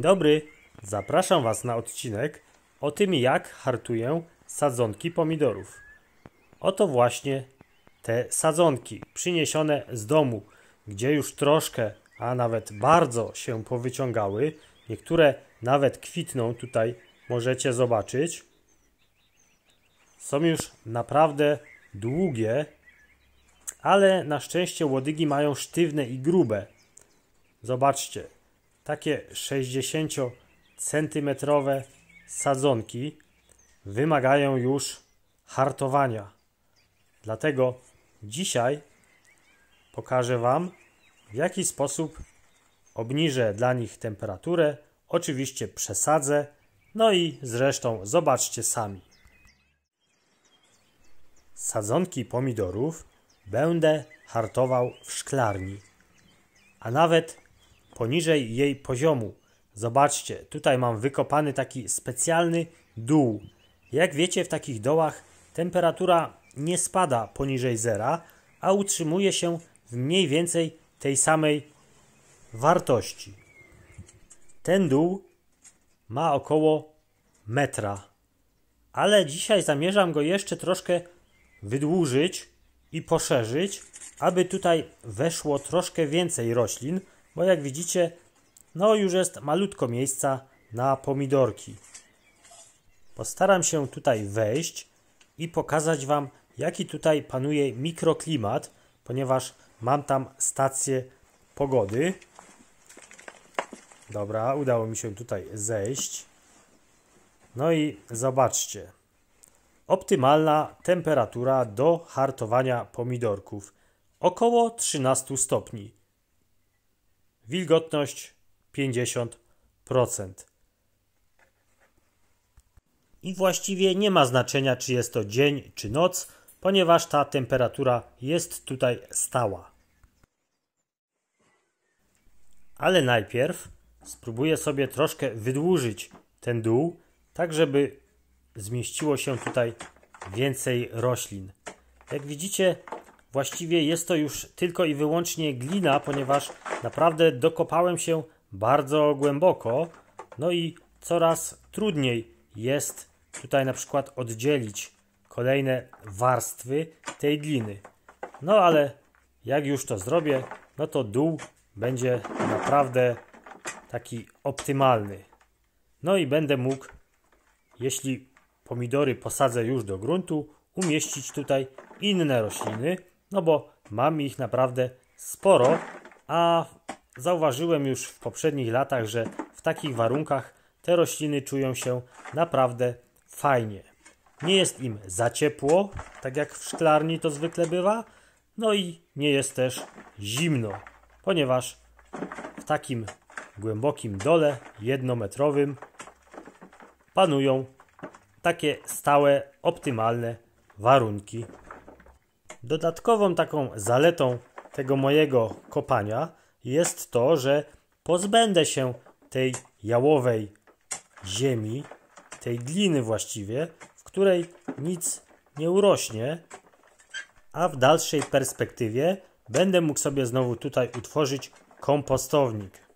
dobry, zapraszam Was na odcinek o tym, jak hartuję sadzonki pomidorów. Oto właśnie te sadzonki przyniesione z domu, gdzie już troszkę, a nawet bardzo się powyciągały. Niektóre nawet kwitną, tutaj możecie zobaczyć. Są już naprawdę długie, ale na szczęście łodygi mają sztywne i grube. Zobaczcie, takie 60 cm sadzonki wymagają już hartowania. Dlatego dzisiaj pokażę Wam, w jaki sposób obniżę dla nich temperaturę. Oczywiście przesadzę, no i zresztą zobaczcie sami. Sadzonki pomidorów będę hartował w szklarni, a nawet poniżej jej poziomu. Zobaczcie, tutaj mam wykopany taki specjalny dół. Jak wiecie, w takich dołach temperatura nie spada poniżej zera, a utrzymuje się w mniej więcej tej samej wartości. Ten dół ma około metra, ale dzisiaj zamierzam go jeszcze troszkę wydłużyć i poszerzyć, aby tutaj weszło troszkę więcej roślin, bo jak widzicie, no już jest malutko miejsca na pomidorki. Postaram się tutaj wejść i pokazać Wam, jaki tutaj panuje mikroklimat, ponieważ mam tam stację pogody. Dobra, udało mi się tutaj zejść. No i zobaczcie. Optymalna temperatura do hartowania pomidorków. Około 13 stopni. Wilgotność 50%. I właściwie nie ma znaczenia, czy jest to dzień, czy noc, ponieważ ta temperatura jest tutaj stała. Ale najpierw spróbuję sobie troszkę wydłużyć ten dół, tak żeby zmieściło się tutaj więcej roślin. Jak widzicie, właściwie jest to już tylko i wyłącznie glina, ponieważ naprawdę dokopałem się bardzo głęboko, no i coraz trudniej jest tutaj na przykład oddzielić kolejne warstwy tej gliny. No ale jak już to zrobię, no to dół będzie naprawdę taki optymalny. No i będę mógł, jeśli pomidory posadzę już do gruntu, umieścić tutaj inne rośliny, no bo mam ich naprawdę sporo, a zauważyłem już w poprzednich latach, że w takich warunkach te rośliny czują się naprawdę fajnie. Nie jest im za ciepło, tak jak w szklarni to zwykle bywa, no i nie jest też zimno, ponieważ w takim głębokim dole jednometrowym panują takie stałe, optymalne warunki. Dodatkową taką zaletą tego mojego kopania jest to, że pozbędę się tej jałowej ziemi, tej gliny właściwie, w której nic nie urośnie, a w dalszej perspektywie będę mógł sobie znowu tutaj utworzyć kompostownik.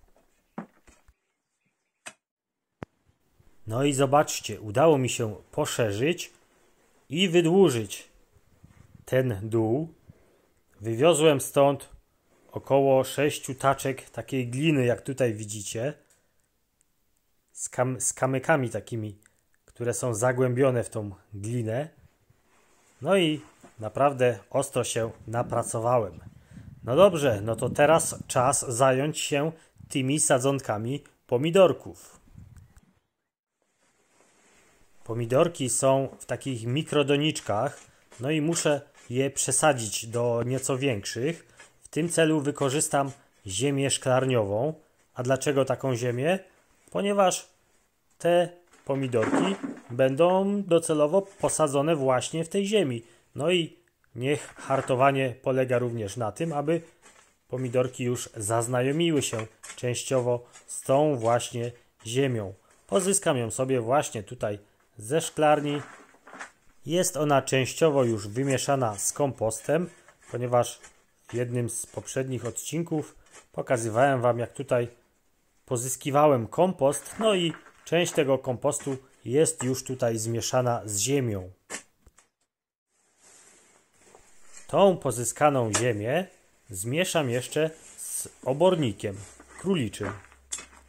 No i zobaczcie, udało mi się poszerzyć i wydłużyć ten dół. Wywiozłem stąd około 6 taczek takiej gliny, jak tutaj widzicie, z kamykami takimi, które są zagłębione w tą glinę. No i naprawdę ostro się napracowałem. No dobrze, no to teraz czas zająć się tymi sadzonkami pomidorków. Pomidorki są w takich mikrodoniczkach, no i muszę je przesadzić do nieco większych. W tym celu wykorzystam ziemię szklarniową. A dlaczego taką ziemię? Ponieważ te pomidorki będą docelowo posadzone właśnie w tej ziemi. No i niech hartowanie polega również na tym, aby pomidorki już zaznajomiły się częściowo z tą właśnie ziemią. Pozyskam ją sobie właśnie tutaj ze szklarni. Jest ona częściowo już wymieszana z kompostem, ponieważ w jednym z poprzednich odcinków pokazywałem Wam, jak tutaj pozyskiwałem kompost, no i część tego kompostu jest już tutaj zmieszana z ziemią. Tą pozyskaną ziemię zmieszam jeszcze z obornikiem króliczym.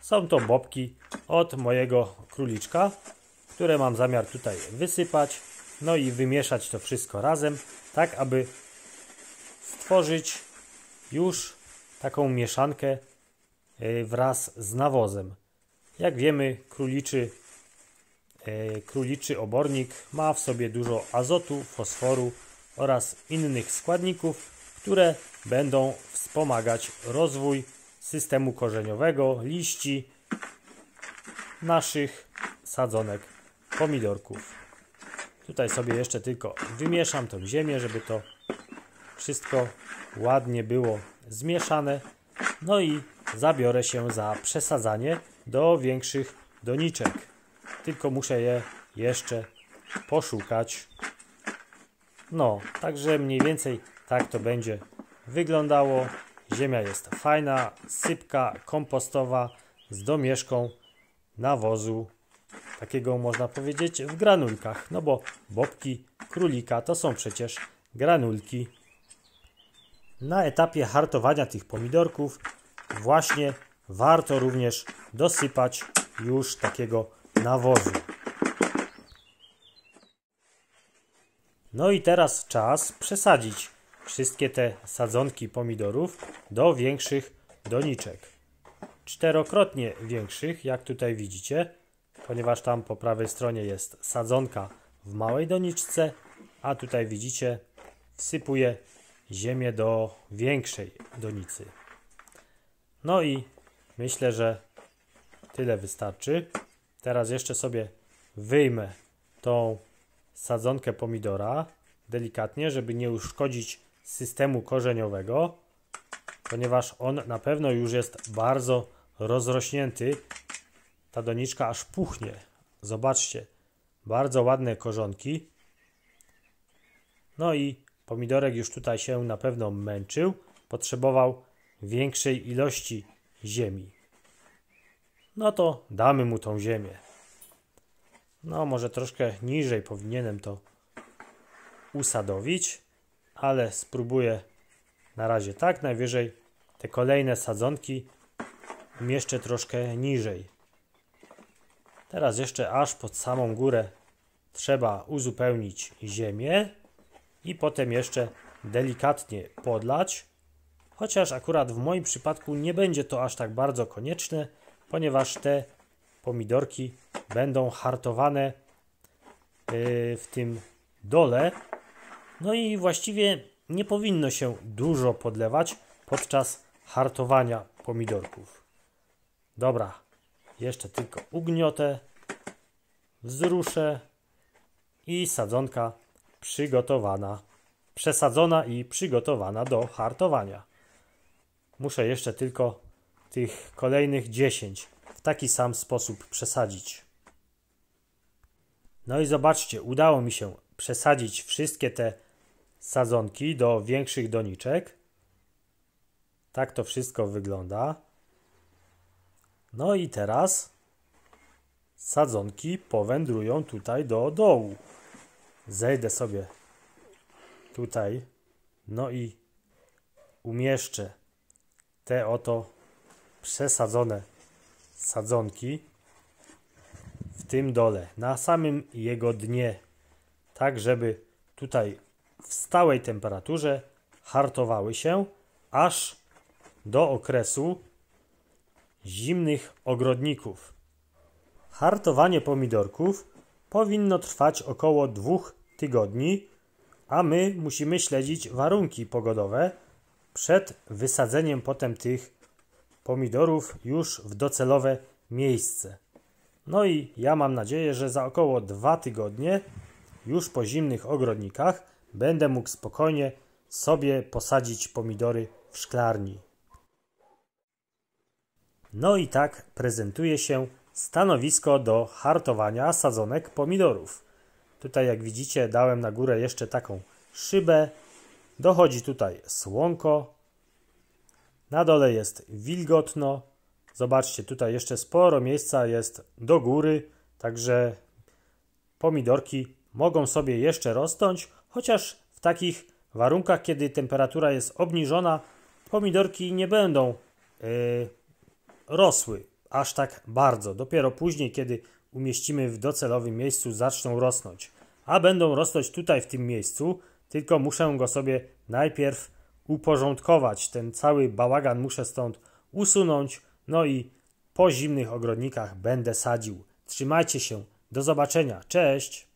Są to bobki od mojego króliczka, które mam zamiar tutaj wysypać, no i wymieszać to wszystko razem, tak aby stworzyć już taką mieszankę wraz z nawozem. Jak wiemy, króliczy obornik ma w sobie dużo azotu, fosforu oraz innych składników, które będą wspomagać rozwój systemu korzeniowego, liści naszych sadzonek pomidorków. Tutaj sobie jeszcze tylko wymieszam tą ziemię, żeby to wszystko ładnie było zmieszane. No i zabiorę się za przesadzanie do większych doniczek. Tylko muszę je jeszcze poszukać. No, także mniej więcej tak to będzie wyglądało. Ziemia jest fajna, sypka, kompostowa z domieszką nawozu. Takiego można powiedzieć w granulkach, no bo bobki królika to są przecież granulki. Na etapie hartowania tych pomidorków właśnie warto również dosypać już takiego nawozu. No i teraz czas przesadzić wszystkie te sadzonki pomidorów do większych doniczek. Czterokrotnie większych, jak tutaj widzicie, ponieważ tam po prawej stronie jest sadzonka w małej doniczce, a tutaj widzicie, wsypuję ziemię do większej donicy. No i myślę, że tyle wystarczy. Teraz jeszcze sobie wyjmę tą sadzonkę pomidora delikatnie, żeby nie uszkodzić systemu korzeniowego, ponieważ on na pewno już jest bardzo rozrośnięty. Ta doniczka aż puchnie. Zobaczcie, bardzo ładne korzonki. No i pomidorek już tutaj się na pewno męczył, potrzebował większej ilości ziemi. No to damy mu tą ziemię. No może troszkę niżej powinienem to usadowić, ale spróbuję na razie tak. Najwyżej te kolejne sadzonki umieszczę troszkę niżej. Teraz jeszcze aż pod samą górę trzeba uzupełnić ziemię i potem jeszcze delikatnie podlać. Chociaż akurat w moim przypadku nie będzie to aż tak bardzo konieczne, ponieważ te pomidorki będą hartowane w tym dole. No i właściwie nie powinno się dużo podlewać podczas hartowania pomidorków. Dobra, jeszcze tylko ugniotę, wzruszę i sadzonka przygotowana, przesadzona i przygotowana do hartowania. Muszę jeszcze tylko tych kolejnych 10 w taki sam sposób przesadzić. No i zobaczcie, udało mi się przesadzić wszystkie te sadzonki do większych doniczek. Tak to wszystko wygląda. No i teraz sadzonki powędrują tutaj do dołu. Zejdę sobie tutaj, no i umieszczę te oto przesadzone sadzonki w tym dole, na samym jego dnie, tak żeby tutaj w stałej temperaturze hartowały się aż do okresu zimnych ogrodników. Hartowanie pomidorków powinno trwać około 2 tygodni, a my musimy śledzić warunki pogodowe przed wysadzeniem potem tych pomidorów już w docelowe miejsce. No i ja mam nadzieję, że za około 2 tygodnie już po zimnych ogrodnikach będę mógł spokojnie sobie posadzić pomidory w szklarni. No i tak prezentuje się stanowisko do hartowania sadzonek pomidorów. Tutaj jak widzicie dałem na górę jeszcze taką szybę. Dochodzi tutaj słonko. Na dole jest wilgotno. Zobaczcie, tutaj jeszcze sporo miejsca jest do góry, także pomidorki mogą sobie jeszcze rosnąć, chociaż w takich warunkach, kiedy temperatura jest obniżona, pomidorki nie będą rosły aż tak bardzo. Dopiero później, kiedy umieścimy w docelowym miejscu, zaczną rosnąć. A będą rosnąć tutaj w tym miejscu, tylko muszę go sobie najpierw uporządkować. Ten cały bałagan muszę stąd usunąć, no i po zimnych ogrodnikach będę sadził. Trzymajcie się, do zobaczenia, cześć!